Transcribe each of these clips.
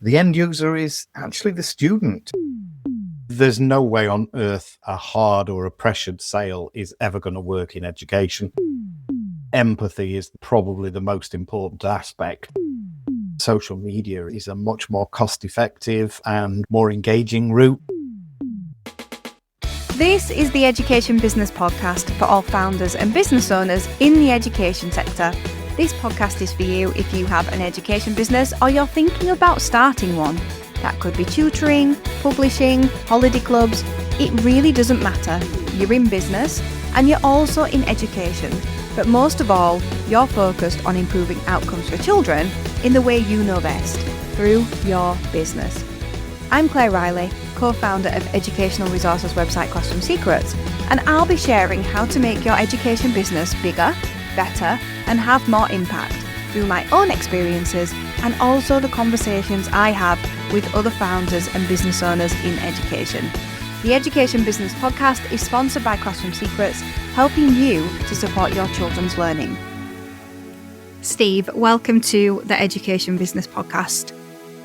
The end user is actually the student. There's no way on earth a hard or a pressured sale is ever going to work in education. Empathy is probably the most important aspect. Social media is a much more cost-effective and more engaging route. This is the Education Business Podcast for all founders and business owners in the education sector. This podcast is for you if you have an education business or you're thinking about starting one. That could be tutoring, publishing, holiday clubs. It really doesn't matter. You're in business and you're also in education. But most of all, you're focused on improving outcomes for children in the way you know best, through your business. I'm Claire Riley, co-founder of educational resources website Classroom Secrets, and I'll be sharing how to make your education business bigger, better, and have more impact through my own experiences and also the conversations I have with other founders and business owners in education. The Education Business Podcast is sponsored by Classroom Secrets, helping you to support your children's learning. Steve, welcome to the Education Business Podcast.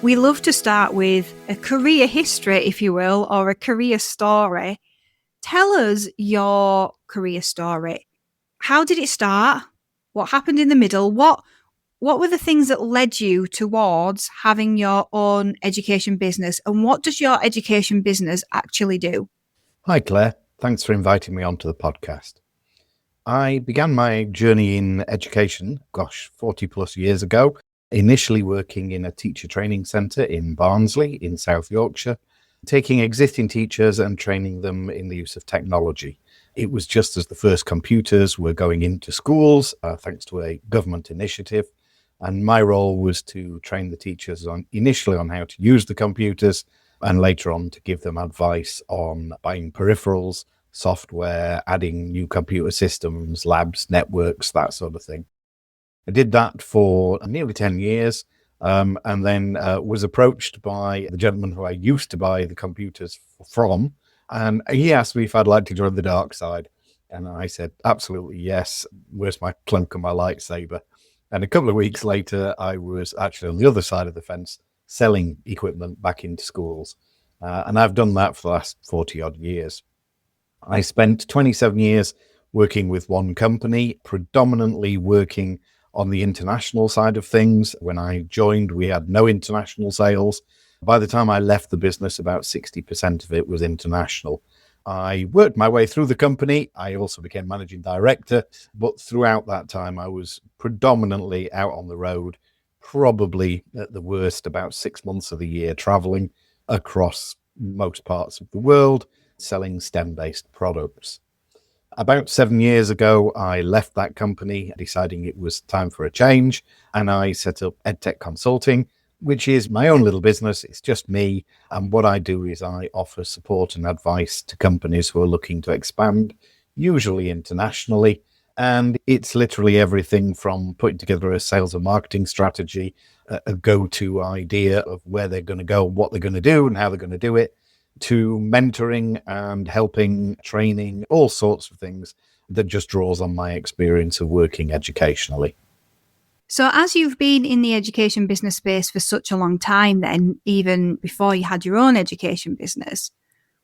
We love to start with a career history, if you will, or a career story. Tell us your career story. How did it start? What happened in the middle? What were the things that led you towards having your own education business? And what does your education business actually do? Hi, Claire. Thanks for inviting me onto the podcast. I began my journey in education, 40 plus years ago, initially working in a teacher training centre in Barnsley in South Yorkshire, taking existing teachers and training them in the use of technology. It was just as the first computers were going into schools, thanks to a government initiative. And my role was to train the teachers initially on how to use the computers and later on to give them advice on buying peripherals, software, adding new computer systems, labs, networks, that sort of thing. I did that for nearly 10 years and then was approached by the gentleman who I used to buy the computers from. And he asked me if I'd like to join the dark side. And I said, absolutely, yes. Where's my clunk and my lightsaber? And a couple of weeks later, I was actually on the other side of the fence selling equipment back into schools. And I've done that for the last 40 odd years. I spent 27 years working with one company, predominantly working on the international side of things. When I joined, we had no international sales. By the time I left the business, about 60% of it was international. I worked my way through the company. I also became managing director, but throughout that time, I was predominantly out on the road, probably at the worst about 6 months of the year, traveling across most parts of the world, selling STEM-based products. About 7 years ago, I left that company, deciding it was time for a change, and I set up EdTech Consulting, which is my own little business. It's just me. And what I do is I offer support and advice to companies who are looking to expand, usually internationally. And it's literally everything from putting together a sales and marketing strategy, a go-to idea of where they're going to go, what they're going to do and how they're going to do it, to mentoring and helping, training, all sorts of things that just draws on my experience of working educationally. So as you've been in the education business space for such a long time then, even before you had your own education business,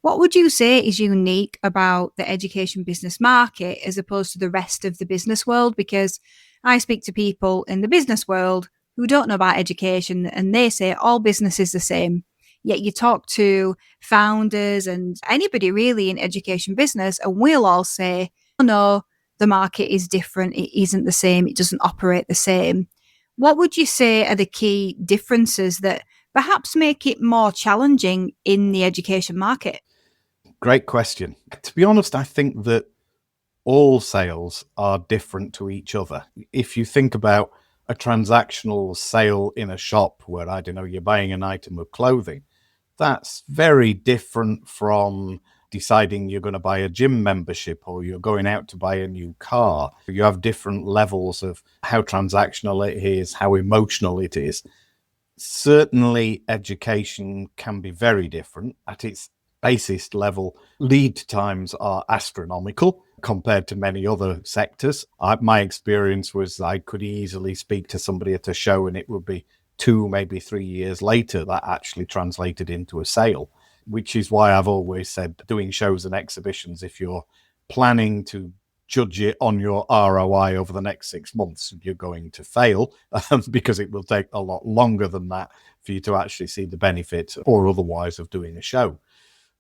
what would you say is unique about the education business market as opposed to the rest of the business world? Because I speak to people in the business world who don't know about education and they say all business is the same. Yet you talk to founders and anybody really in education business and we'll all say, oh no, the market is different. It isn't the same. It doesn't operate the same. What would you say are the key differences that perhaps make it more challenging in the education market? Great question. To be honest, I think that all sales are different to each other. If you think about a transactional sale in a shop where, I don't know, you're buying an item of clothing, that's very different from deciding you're going to buy a gym membership or you're going out to buy a new car. You have different levels of how transactional it is, how emotional it is. Certainly, education can be very different. At its basest level, lead times are astronomical compared to many other sectors. My experience was I could easily speak to somebody at a show and it would be 2, maybe 3 years later, that actually translated into a sale, which is why I've always said doing shows and exhibitions, if you're planning to judge it on your ROI over the next 6 months, you're going to fail because it will take a lot longer than that for you to actually see the benefit or otherwise of doing a show.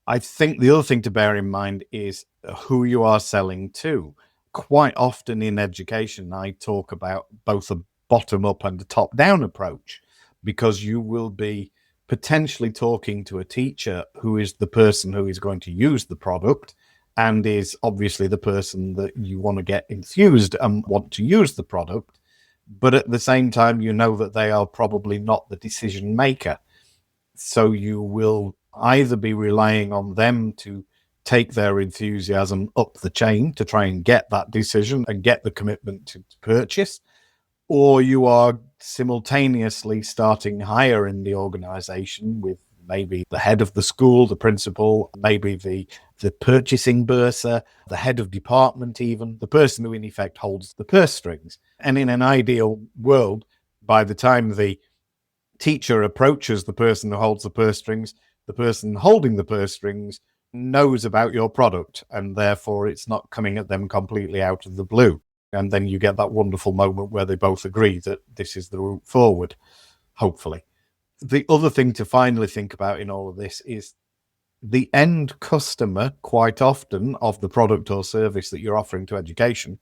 I think the other thing to bear in mind is who you are selling to. Quite often in education, I talk about both a bottom-up and a top-down approach, because you will be potentially talking to a teacher who is the person who is going to use the product and is obviously the person that you want to get enthused and want to use the product. But at the same time, you know that they are probably not the decision maker. So you will either be relying on them to take their enthusiasm up the chain to try and get that decision and get the commitment to purchase, or you are simultaneously starting higher in the organization with maybe the head of the school, the principal, maybe the purchasing bursar, the head of department, even the person who in effect holds the purse strings. And in an ideal world, by the time the teacher approaches the person who holds the purse strings, the person holding the purse strings knows about your product, and therefore it's not coming at them completely out of the blue. And then you get that wonderful moment where they both agree that this is the route forward, hopefully. The other thing to finally think about in all of this is the end customer, quite often, of the product or service that you're offering to education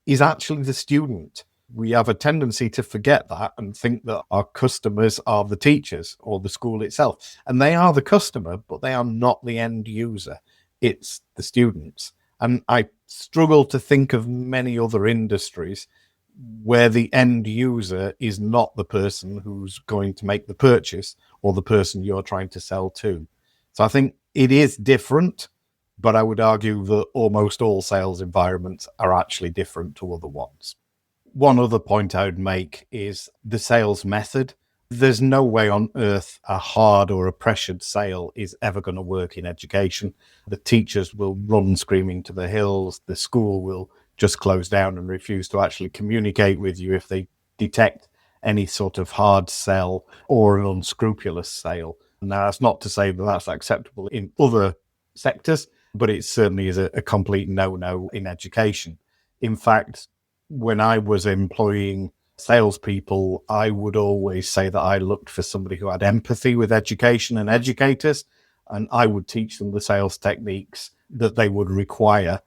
is actually the student. We have a tendency to forget that and think that our customers are the teachers or the school itself. And they are the customer, but they are not the end user. It's the students. And I struggle to think of many other industries where the end user is not the person who's going to make the purchase or the person you're trying to sell to. So I think it is different, but I would argue that almost all sales environments are actually different to other ones. One other point I would make is the sales method. There's no way on earth a hard or a pressured sale is ever going to work in education. The teachers will run screaming to the hills. The school will just close down and refuse to actually communicate with you if they detect any sort of hard sell or an unscrupulous sale. Now, that's not to say that that's acceptable in other sectors, but it certainly is a complete no-no in education. In fact, when I was employing salespeople, I would always say that I looked for somebody who had empathy with education and educators, and I would teach them the sales techniques that they would require,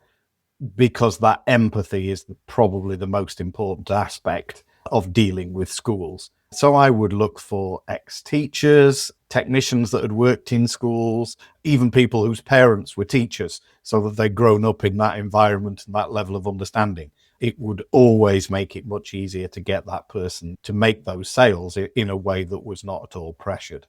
because that empathy is probably the most important aspect of dealing with schools. So I would look for ex-teachers, technicians that had worked in schools, even people whose parents were teachers, so that they'd grown up in that environment and that level of understanding. It would always make it much easier to get that person to make those sales in a way that was not at all pressured.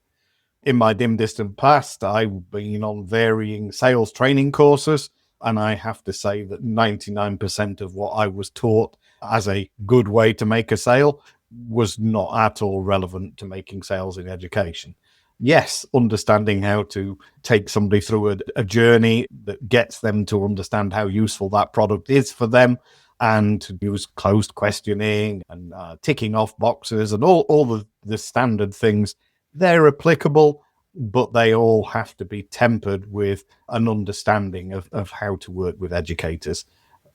In my dim distant past, I've been on varying sales training courses, and I have to say that 99% of what I was taught as a good way to make a sale was not at all relevant to making sales in education. Yes, understanding how to take somebody through a journey that gets them to understand how useful that product is for them, and to use closed questioning and ticking off boxes and all the standard things, they're applicable, but they all have to be tempered with an understanding of how to work with educators.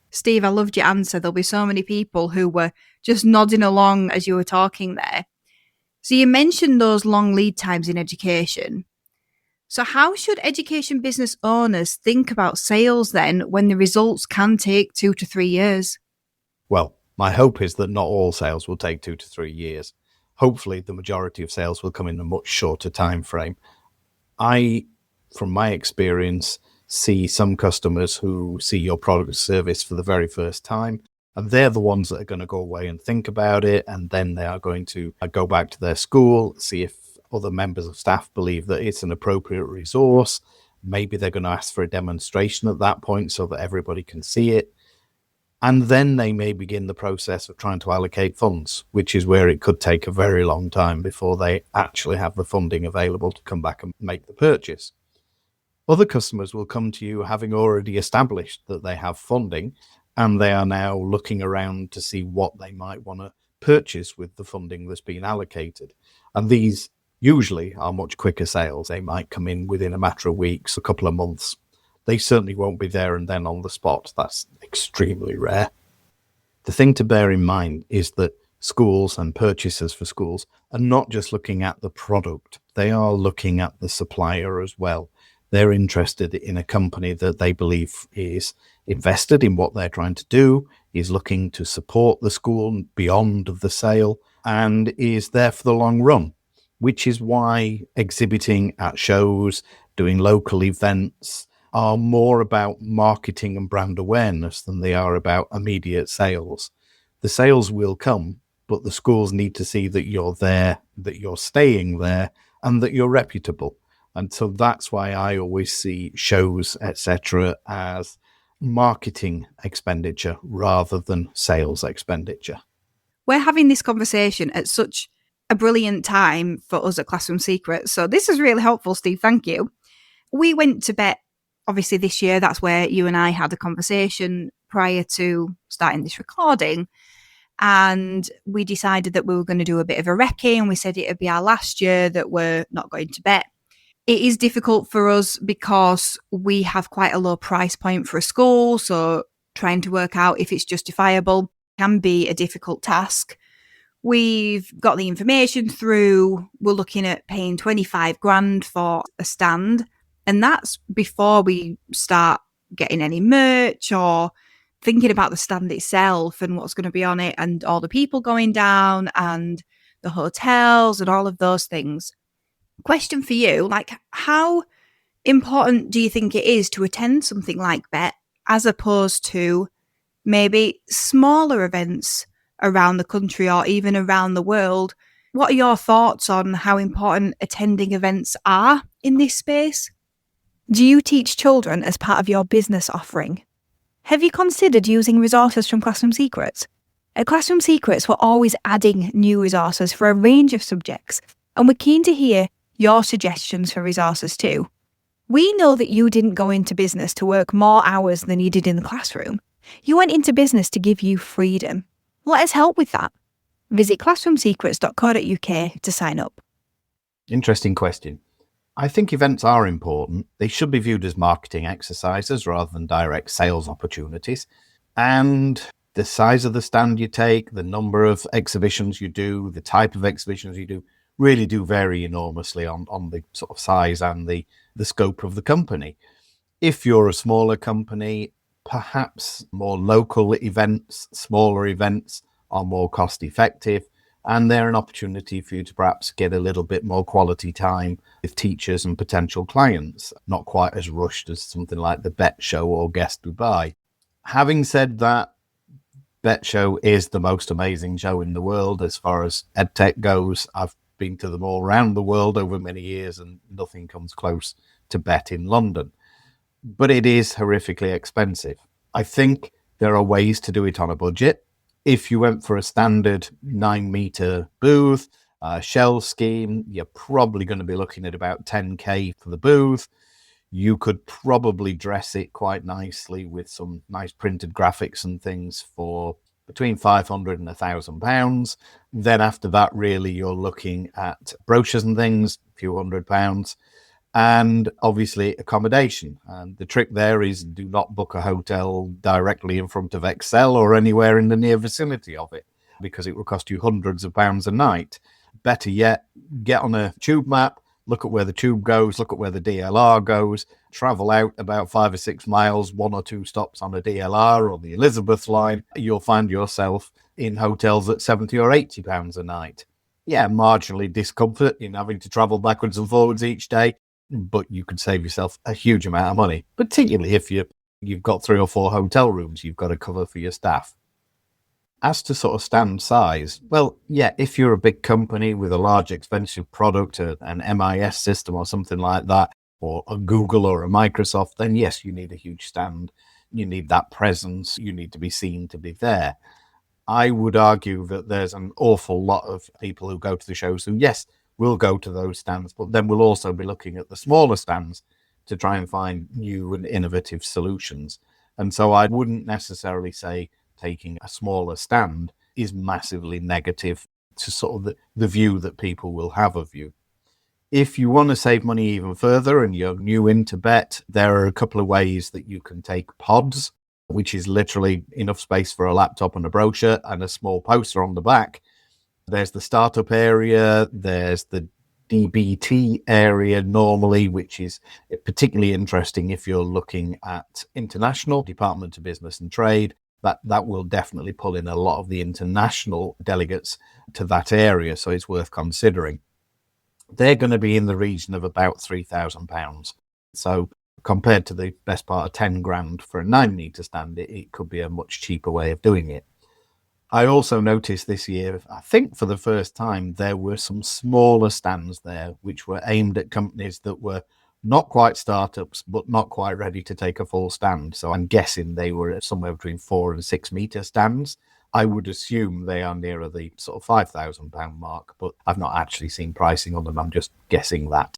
Steve, I loved your answer. There'll be so many people who were just nodding along as you were talking there. So you mentioned those long lead times in education. So how should education business owners think about sales then, when the results can take 2 to 3 years? Well, my hope is that not all sales will take 2 to 3 years. Hopefully, the majority of sales will come in a much shorter time frame. I, from my experience, see some customers who see your product or service for the very first time, and they're the ones that are going to go away and think about it, and then they are going to go back to their school, see if other members of staff believe that it's an appropriate resource. Maybe they're going to ask for a demonstration at that point so that everybody can see it. And then they may begin the process of trying to allocate funds, which is where it could take a very long time before they actually have the funding available to come back and make the purchase. Other customers will come to you having already established that they have funding, and they are now looking around to see what they might want to purchase with the funding that's been allocated. And these usually are much quicker sales. They might come in within a matter of weeks, a couple of months. They certainly won't be there and then on the spot. That's extremely rare. The thing to bear in mind is that schools and purchasers for schools are not just looking at the product, they are looking at the supplier as well. They're interested in a company that they believe is invested in what they're trying to do, is looking to support the school beyond the sale, and is there for the long run, which is why exhibiting at shows, doing local events are more about marketing and brand awareness than they are about immediate sales. The sales will come, but the schools need to see that you're there, that you're staying there, and that you're reputable. And so that's why I always see shows, etc., as marketing expenditure rather than sales expenditure. We're having this conversation at such a brilliant time for us at Classroom Secrets. So this is really helpful, Steve. Thank you. We went to BETT, obviously, this year. That's where you and I had a conversation prior to starting this recording. And we decided that we were going to do a bit of a recce, and we said it would be our last year that we're not going to BETT. It is difficult for us because we have quite a low price point for a school. So trying to work out if it's justifiable can be a difficult task. We've got the information through. We're looking at paying 25 grand for a stand. And that's before we start getting any merch or thinking about the stand itself and what's going to be on it and all the people going down and the hotels and all of those things. Question for you, how important do you think it is to attend something like BETT as opposed to maybe smaller events around the country or even around the world? What are your thoughts on how important attending events are in this space? Do you teach children as part of your business offering? Have you considered using resources from Classroom Secrets? At Classroom Secrets, we're always adding new resources for a range of subjects, and we're keen to hear your suggestions for resources too. We know that you didn't go into business to work more hours than you did in the classroom. You went into business to give you freedom. Let us help with that. Visit classroomsecrets.co.uk to sign up. Interesting question. I think events are important. They should be viewed as marketing exercises rather than direct sales opportunities. And the size of the stand you take, the number of exhibitions you do, the type of exhibitions you do, really do vary enormously on the sort of size and the scope of the company. If you're a smaller company, perhaps more local events, smaller events are more cost effective, and they're an opportunity for you to perhaps get a little bit more quality time with teachers and potential clients, not quite as rushed as something like the BETT show or Guest Dubai. Having said that, BETT show is the most amazing show in the world as far as EdTech goes. I've been to them all around the world over many years, and nothing comes close to BETT in London. But it is horrifically expensive. I think there are ways to do it on a budget. If you went for a standard 9-meter booth, shell scheme, you're probably going to be looking at about 10k for the booth. You could probably dress it quite nicely with some nice printed graphics and things for between £500 and £1,000. Then after that, really, you're looking at brochures and things, a few £100. And obviously accommodation. And the trick there is do not book a hotel directly in front of Excel or anywhere in the near vicinity of it, because it will cost you hundreds of pounds a night. Better yet, get on a tube map, look at where the tube goes, look at where the DLR goes, travel out about 5 or 6 miles, 1 or 2 stops on a DLR or the Elizabeth line. You'll find yourself in hotels at £70 or £80 a night. Yeah, marginally discomfort in having to travel backwards and forwards each day, but you could save yourself a huge amount of money, particularly if you've got 3 or 4 hotel rooms you've got to cover for your staff. As to sort of stand size, well, yeah, if you're a big company with a large expensive product, an MIS system or something like that, or a Google or a Microsoft, then yes, you need a huge stand. You need that presence. You need to be seen to be there. I would argue that there's an awful lot of people who go to the shows who, yes, will go to those stands, but then we'll also be looking at the smaller stands to try and find new and innovative solutions. And so I wouldn't necessarily say taking a smaller stand is massively negative to sort of the view that people will have of you. If you want to save money even further and you're new into BETT, there are a couple of ways that you can take pods, which is literally enough space for a laptop and a brochure and a small poster on the back. There's the startup area, there's the DBT area normally, which is particularly interesting if you're looking at international, Department of Business and Trade. That will definitely pull in a lot of the international delegates to that area, so it's worth considering. They're going to be in the region of about £3,000. So compared to the best part of 10 grand for a 9-metre stand, it could be a much cheaper way of doing it. I also noticed this year, I think for the first time, there were some smaller stands there which were aimed at companies that were not quite startups, but not quite ready to take a full stand. So I'm guessing they were somewhere between 4 and 6 metre stands. I would assume they are nearer the sort of £5,000 mark, but I've not actually seen pricing on them. I'm just guessing that.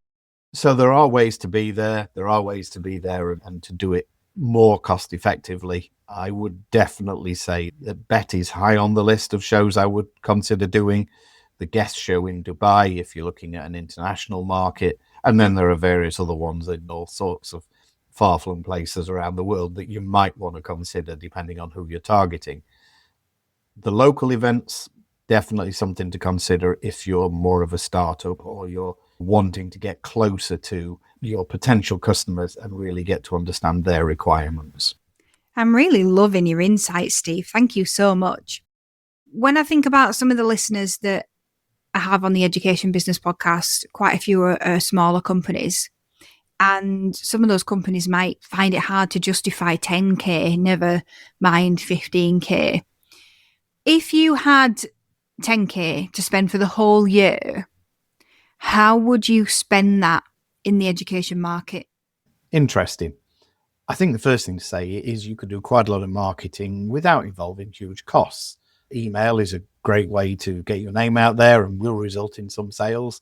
So there are ways to be there. There are ways to be there and to do it more cost effectively. I would definitely say that BETT is high on the list of shows I would consider doing. The guest show in Dubai, if you're looking at an international market. And then there are various other ones in all sorts of far-flung places around the world that you might want to consider depending on who you're targeting. The local events, definitely something to consider if you're more of a startup or you're wanting to get closer to your potential customers and really get to understand their requirements. I'm really loving your insights, Steve. Thank you so much. When I think about some of the listeners that I have on the Education Business Podcast, quite a few are smaller companies. And some of those companies might find it hard to justify 10K, never mind 15K. If you had 10K to spend for the whole year, how would you spend that in the education market? Interesting. I think the first thing to say is you could do quite a lot of marketing without involving huge costs. Email is a great way to get your name out there and will result in some sales.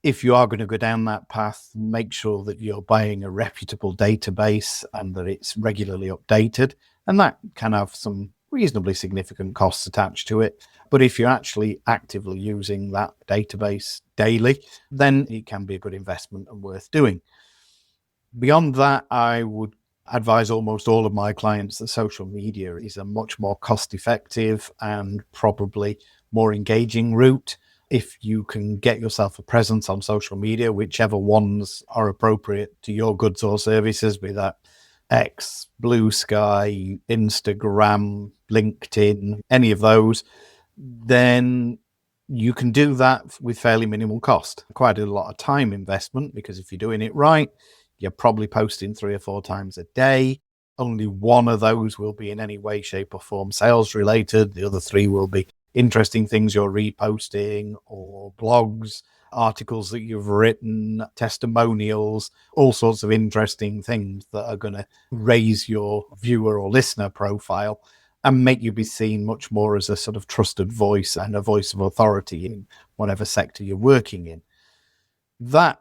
If you are going to go down that path, make sure that you're buying a reputable database and that it's regularly updated. And that can have some reasonably significant costs attached to it. But if you're actually actively using that database daily, then it can be a good investment and worth doing. Beyond that, I would advise almost all of my clients that social media is a much more cost-effective and probably more engaging route. If you can get yourself a presence on social media, whichever ones are appropriate to your goods or services, be that X, Blue Sky, Instagram, LinkedIn, any of those, then you can do that with fairly minimal cost. Quite a lot of time investment, because if you're doing it right, you're probably posting 3 or 4 times a day. Only one of those will be in any way, shape or form sales related. The other 3 will be interesting things you're reposting or blogs, articles that you've written, testimonials, all sorts of interesting things that are going to raise your viewer or listener profile and make you be seen much more as a sort of trusted voice and a voice of authority in whatever sector you're working in. That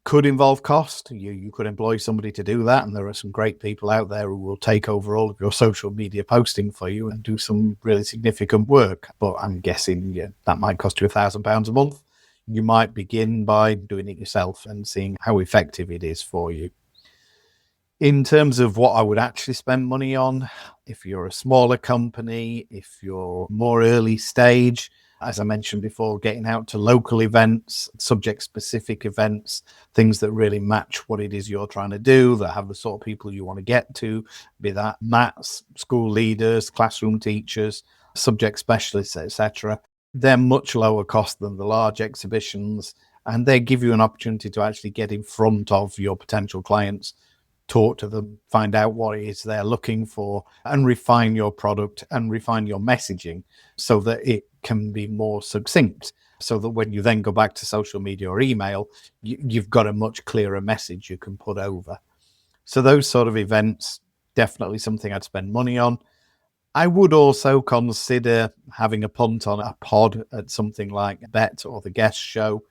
could involve cost. You could employ somebody to do that, and there are some great people out there who will take over all of your social media posting for you and do some really significant work. But I'm guessing that might cost you £1,000 a month. You might begin by doing it yourself and seeing how effective it is for you. In terms of what I would actually spend money on, if you're a smaller company, if you're more early stage, as I mentioned before, getting out to local events, subject-specific events, things that really match what it is you're trying to do, that have the sort of people you want to get to, be that MATs, school leaders, classroom teachers, subject specialists, etc. They're much lower cost than the large exhibitions, and they give you an opportunity to actually get in front of your potential clients, talk to them, find out what it is they're looking for, and refine your product and refine your messaging so that it can be more succinct, so that when you then go back to social media or email, you've got a much clearer message you can put over. So those sort of events, definitely something I'd spend money on. I would also consider having a punt on a pod at something like BETT or the guest show.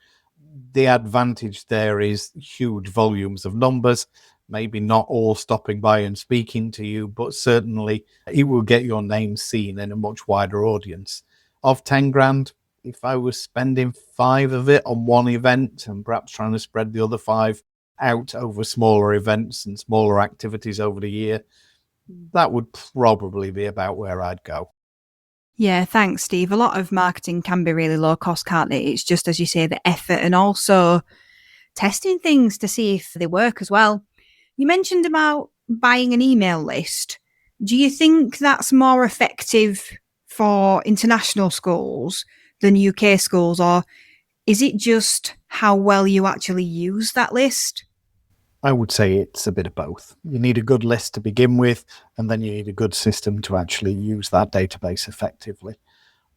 The advantage there is huge volumes of numbers, maybe not all stopping by and speaking to you, but certainly it will get your name seen in a much wider audience. of 10 grand, if I was spending 5 of it on one event and perhaps trying to spread the other 5 out over smaller events and smaller activities over the year, that would probably be about where I'd go. Yeah, thanks, Steve. A lot of marketing can be really low cost, can't it? It's just, as you say, the effort and also testing things to see if they work as well. You mentioned about buying an email list. Do you think that's more effective for international schools than UK schools, or is it just how well you actually use that list? I would say it's a bit of both. You need a good list to begin with, and then you need a good system to actually use that database effectively.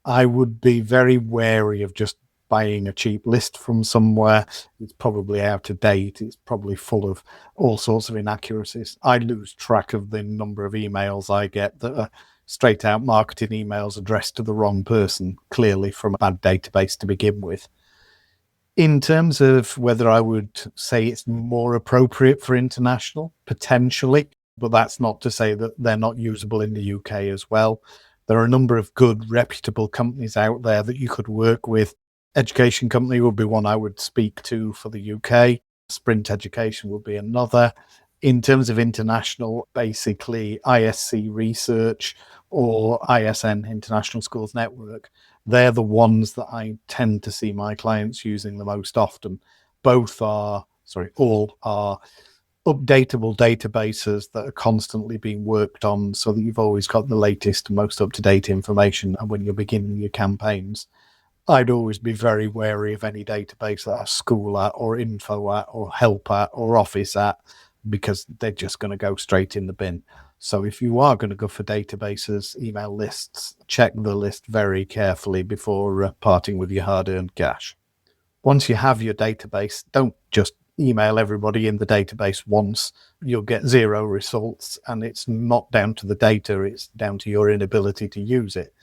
I would be very wary of just buying a cheap list from somewhere. It's probably out of date. It's probably full of all sorts of inaccuracies. I lose track of the number of emails I get that are straight out marketing emails addressed to the wrong person, clearly from a bad database to begin with. In terms of whether I would say it's more appropriate for international, potentially, but that's not to say that they're not usable in the UK as well. There are a number of good, reputable companies out there that you could work with. Education company would be one I would speak to for the UK. Sprint Education would be another. In terms of international, basically ISC Research or ISN, International Schools Network, they're the ones that I tend to see my clients using the most often. All are updatable databases that are constantly being worked on so that you've always got the latest, most up-to-date information. And when you're beginning your campaigns, I'd always be very wary of any database that has school at or info at or help at or office at, because they're just going to go straight in the bin. So if you are going to go for databases, email lists, check the list very carefully before parting with your hard-earned cash. Once you have your database, don't just email everybody in the database once. You'll get 0 results, and it's not down to the data, it's down to your inability to use it.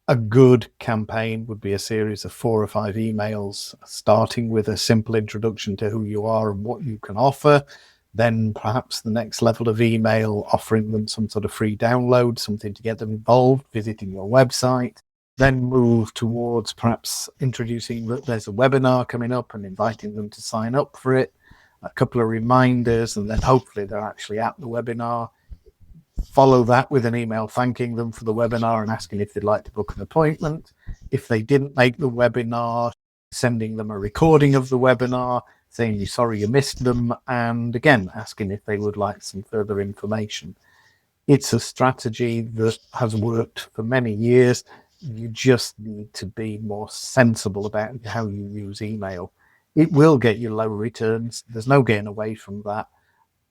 A good campaign would be a series of 4 or 5 emails, starting with a simple introduction to who you are and what you can offer. Then perhaps the next level of email, offering them some sort of free download, something to get them involved, visiting your website. Then move towards perhaps introducing that there's a webinar coming up and inviting them to sign up for it. A couple of reminders, and then hopefully they're actually at the webinar. Follow that with an email thanking them for the webinar and asking if they'd like to book an appointment. If they didn't make the webinar, sending them a recording of the webinar, saying you're sorry you missed them, and again, asking if they would like some further information. It's a strategy that has worked for many years. You just need to be more sensible about how you use email. It will get you low returns. There's no getting away from that.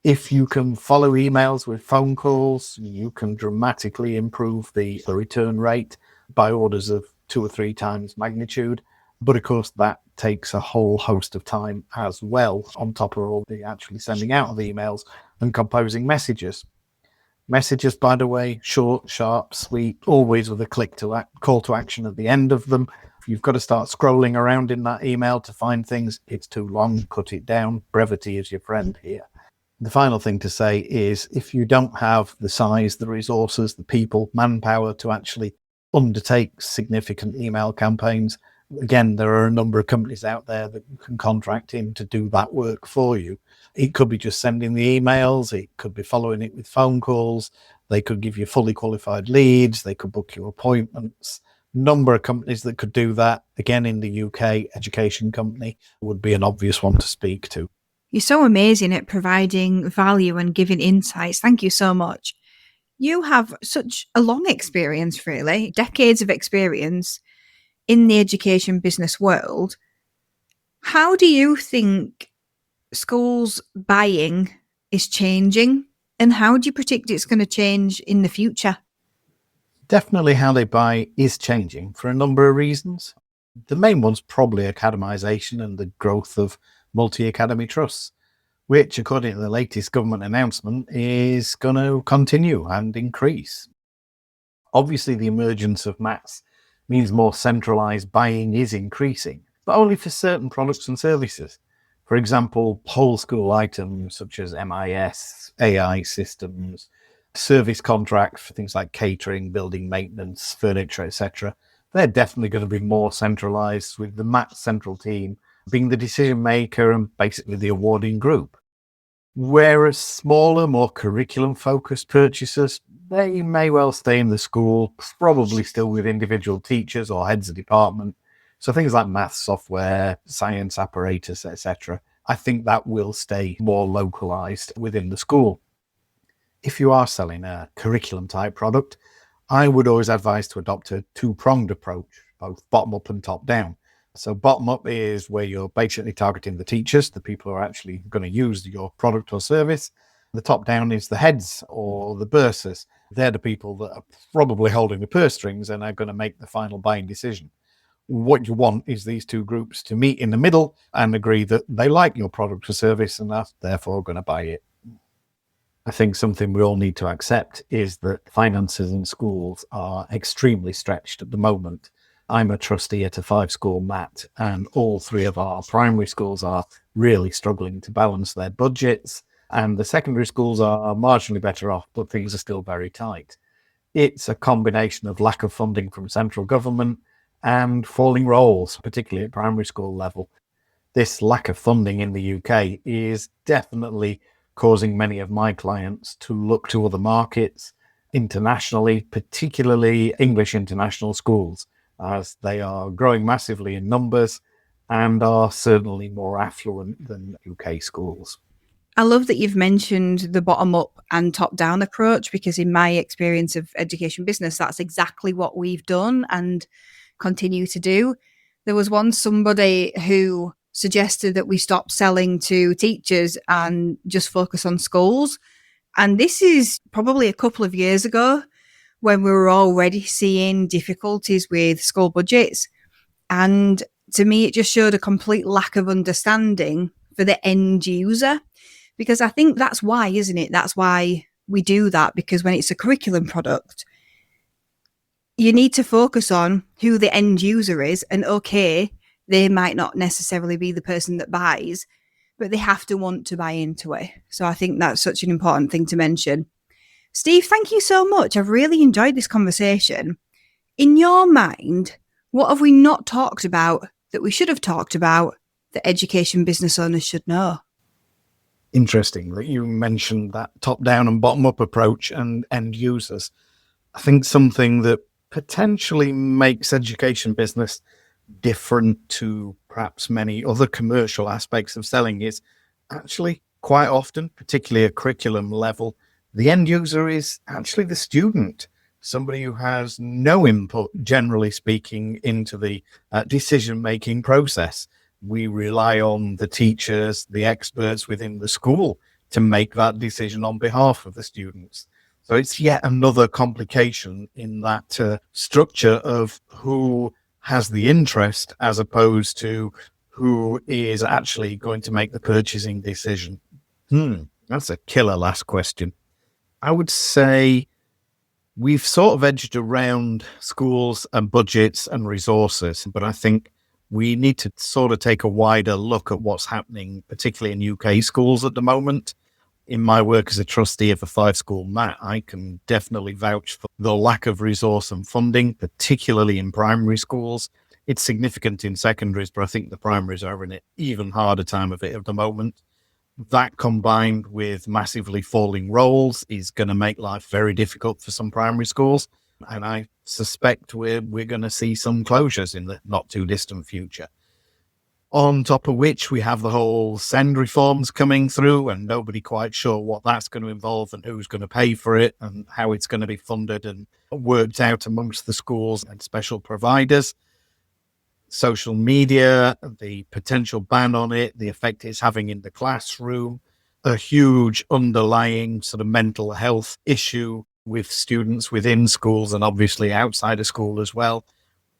If you can follow emails with phone calls, you can dramatically improve the return rate by orders of 2 or 3 times magnitude. But of course, that takes a whole host of time as well, on top of all the actually sending out of emails and composing messages. Messages, by the way, short, sharp, sweet, always with a call to action at the end of them. If you've got to start scrolling around in that email to find things, it's too long, cut it down. Brevity is your friend here. The final thing to say is, if you don't have the size, the resources, the people, manpower to actually undertake significant email campaigns, again, there are a number of companies out there that you can contract in to do that work for you. It could be just sending the emails. It could be following it with phone calls. They could give you fully qualified leads. They could book you appointments. Number of companies that could do that. Again, in the UK, Education Company would be an obvious one to speak to. You're so amazing at providing value and giving insights. Thank you so much. You have such a long experience, really, decades of experience in the education business world. How do you think schools buying is changing, and how do you predict it's going to change in the future? Definitely how they buy is changing for a number of reasons. The main one's probably academisation and the growth of multi-academy trusts, which, according to the latest government announcement, is going to continue and increase. Obviously, the emergence of MATs means more centralised buying is increasing, but only for certain products and services. For example, whole school items such as MIS, AI systems, service contracts for things like catering, building maintenance, furniture, etc. they're definitely going to be more centralized, with the MAT central team being the decision maker and basically the awarding group. Whereas smaller, more curriculum-focused purchasers, they may well stay in the school, probably still with individual teachers or heads of department. So things like math software, science apparatus, etc., I think that will stay more localized within the school. If you are selling a curriculum-type product, I would always advise to adopt a two-pronged approach, both bottom-up and top-down. So bottom-up is where you're basically targeting the teachers, the people who are actually going to use your product or service. The top-down is the heads or the bursars. They're the people that are probably holding the purse strings and are going to make the final buying decision. What you want is these two groups to meet in the middle and agree that they like your product or service and are therefore going to buy it. I think something we all need to accept is that finances in schools are extremely stretched at the moment. I'm a trustee at a 5-school MAT, and all 3 of our primary schools are really struggling to balance their budgets, and the secondary schools are marginally better off, but things are still very tight. It's a combination of lack of funding from central government and falling roles, particularly at primary school level. This lack of funding in the UK is definitely causing many of my clients to look to other markets internationally, particularly English international schools, as they are growing massively in numbers and are certainly more affluent than UK schools. I love that you've mentioned the bottom-up and top-down approach, because in my experience of education business, that's exactly what we've done and continue to do. There was once somebody who suggested that we stop selling to teachers and just focus on schools. And this is probably a couple of years ago, when we were already seeing difficulties with school budgets. And to me, it just showed a complete lack of understanding for the end user. Because I think that's why, isn't it? That's why we do that, because when it's a curriculum product, you need to focus on who the end user is. And okay, they might not necessarily be the person that buys, but they have to want to buy into it. So I think that's such an important thing to mention. Steve, thank you so much. I've really enjoyed this conversation. In your mind, what have we not talked about that we should have talked about that education business owners should know? Interesting that you mentioned that top-down and bottom-up approach and end users. I think something that potentially makes education business different to perhaps many other commercial aspects of selling is actually quite often, particularly at curriculum level, the end user is actually the student, somebody who has no input, generally speaking, into the decision-making process. We rely on the teachers, the experts within the school to make that decision on behalf of the students. So it's yet another complication in that structure of who has the interest as opposed to who is actually going to make the purchasing decision. That's a killer last question. I would say we've sort of edged around schools and budgets and resources, but I think we need to sort of take a wider look at what's happening, particularly in UK schools at the moment. In my work as a trustee of a 5-school MAT, I can definitely vouch for the lack of resource and funding, particularly in primary schools. It's significant in secondaries, but I think the primaries are having an even harder time of it at the moment. That combined with massively falling roles is going to make life very difficult for some primary schools. And I suspect we're going to see some closures in the not too distant future. On top of which we have the whole SEND reforms coming through, and nobody quite sure what that's going to involve and who's going to pay for it and how it's going to be funded and worked out amongst the schools and special providers. Social media, the potential ban on it, the effect it's having in the classroom, a huge underlying sort of mental health issue with students within schools and obviously outside of school as well.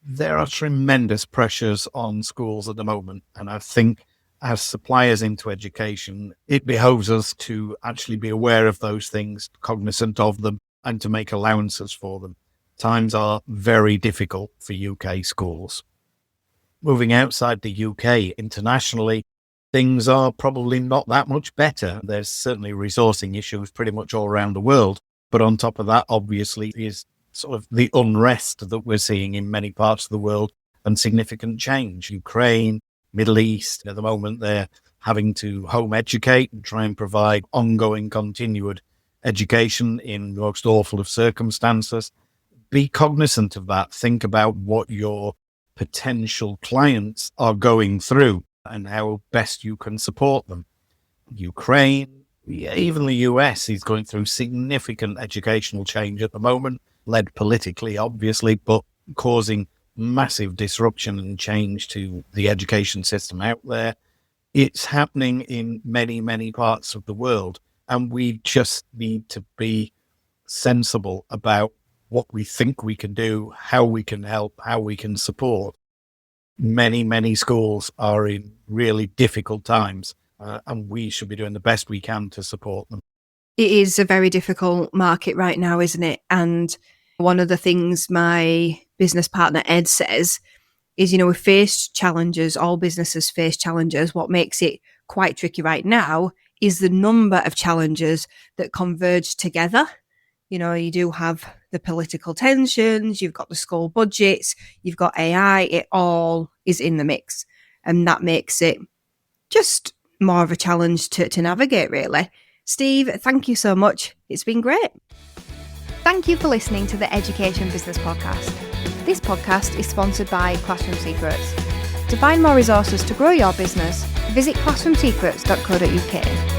There are tremendous pressures on schools at the moment. And I think as suppliers into education, it behoves us to actually be aware of those things, cognizant of them, and to make allowances for them. Times are very difficult for UK schools. Moving outside the UK, internationally, things are probably not that much better. There's certainly resourcing issues pretty much all around the world. But on top of that, obviously, is sort of the unrest that we're seeing in many parts of the world and significant change. Ukraine, Middle East, at the moment they're having to home educate and try and provide ongoing, continued education in the most awful of circumstances. Be cognizant of that. Think about what your potential clients are going through and how best you can support them. Ukraine, even the US is going through significant educational change at the moment, led politically, obviously, but causing massive disruption and change to the education system out there. It's happening in many, many parts of the world, and we just need to be sensible about what we think we can do, how we can help, how we can support. Many, many schools are in really difficult times, and we should be doing the best we can to support them. It is a very difficult market right now, isn't it? And one of the things my business partner Ed says is, we face challenges, all businesses face challenges. What makes it quite tricky right now is the number of challenges that converge together. You do have the political tensions, you've got the school budgets, you've got AI, it all is in the mix. And that makes it just more of a challenge to navigate, really. Steve, thank you so much. It's been great. Thank you for listening to the Education Business Podcast. This podcast is sponsored by Classroom Secrets. To find more resources to grow your business, visit classroomsecrets.co.uk.